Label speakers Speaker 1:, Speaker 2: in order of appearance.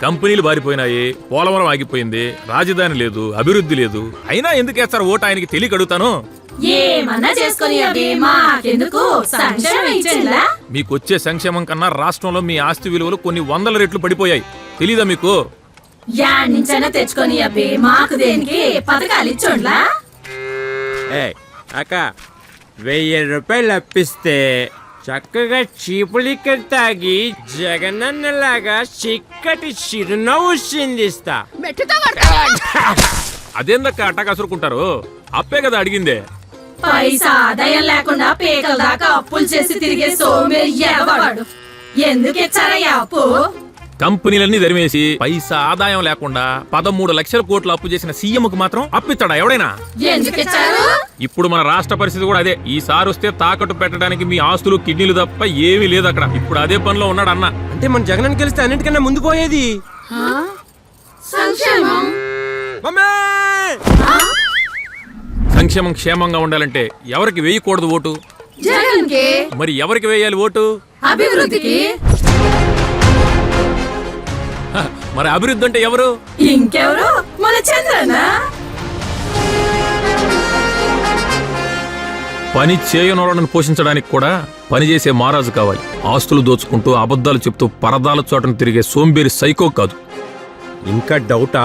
Speaker 1: కంపెనీలు బారిపోయినాయి, పోలవరం ఆగిపోయింది, రాజధాని లేదు, అభివృద్ధి లేదు. అయినా ఎందుకు వేస్తారు ఓటు ఆయనకి తెలియక అడుగుతాను.
Speaker 2: ఏమన్నా చేసుకుని అవి మాకెందుకు సంక్షేమం ఇచ్చేలా?
Speaker 1: మీకొచ్చే సంక్షేమం కన్నా రాష్ట్రంలో మీ ఆస్తి విలువలు కొన్ని 100 రెట్లు పడిపోయాయి. తెలీదా మీకు?
Speaker 2: యాడ్నించైనా తెచ్చుకొని అవి మాకు దేనికి పథకాలు ఇచ్చోండ్లా?
Speaker 3: అక్క 1000 రూపాయలు అప్పిస్తే చక్కగా చీపులిక్కడి తాగి జగనన్నలాగా చిక్కటి చిరునవ్వు చిందిస్తా.
Speaker 1: అదేందక్క అట్టా కసురుకుంటారు? అప్పే కదా అడిగిందే.
Speaker 2: పైసా ఆదాయం లేకుండా పేకల దాకా అప్పులు చేసి తిరిగే సోమేరి ఎవడు? ఎందుకు ఇచ్చారయ్యా అప్పు?
Speaker 1: కంపెనీలన్నీ ధరిమేసి పైసా ఆదాయం లేకుండా 13 లక్షల కోట్లు అప్పు చేసిన సీఎంకు మాత్రం అప్పిస్తాడా ఎవడైనా?
Speaker 2: ఎందుకు ఇచ్చారు?
Speaker 1: ఇప్పుడు మన రాష్ట్ర పరిస్థితి కూడా అదే. ఈసారి వస్తే తాకట్టు పెట్టడానికి మీ ఆస్తులు కిడ్నీలు తప్ప ఏమీ లేదు అక్కడ. ఇప్పుడు అదే పనిలో ఉన్నాడు అన్న.
Speaker 3: అంటే మన జగన్ గెలిస్తే అన్నిటికన్నా ముందు పోయేది
Speaker 2: సంక్షేమం.
Speaker 1: సంక్షేమం క్షేమంగా ఉండాలంటే ఎవరికి వేయకూడదు ఓటు?
Speaker 2: జగన్ కి.
Speaker 1: మరి ఎవరికి వేయాలి ఓటు?
Speaker 2: అభివృద్ధికి.
Speaker 1: మరి అభివృద్ధి అంటే ఎవరు?
Speaker 2: ఇంకెవరు? మన చంద్రన్న.
Speaker 1: పని చేయనోళ్ళను పోషించడానికి కూడా పనిచేసే మహారాజు కావాలి. ఆస్తులు దోచుకుంటూ అబద్ధాలు చెప్తూ పరదాల చోటను తిరిగే సోంబేరి సైకో కాదు.
Speaker 3: ఇంకా డౌటా?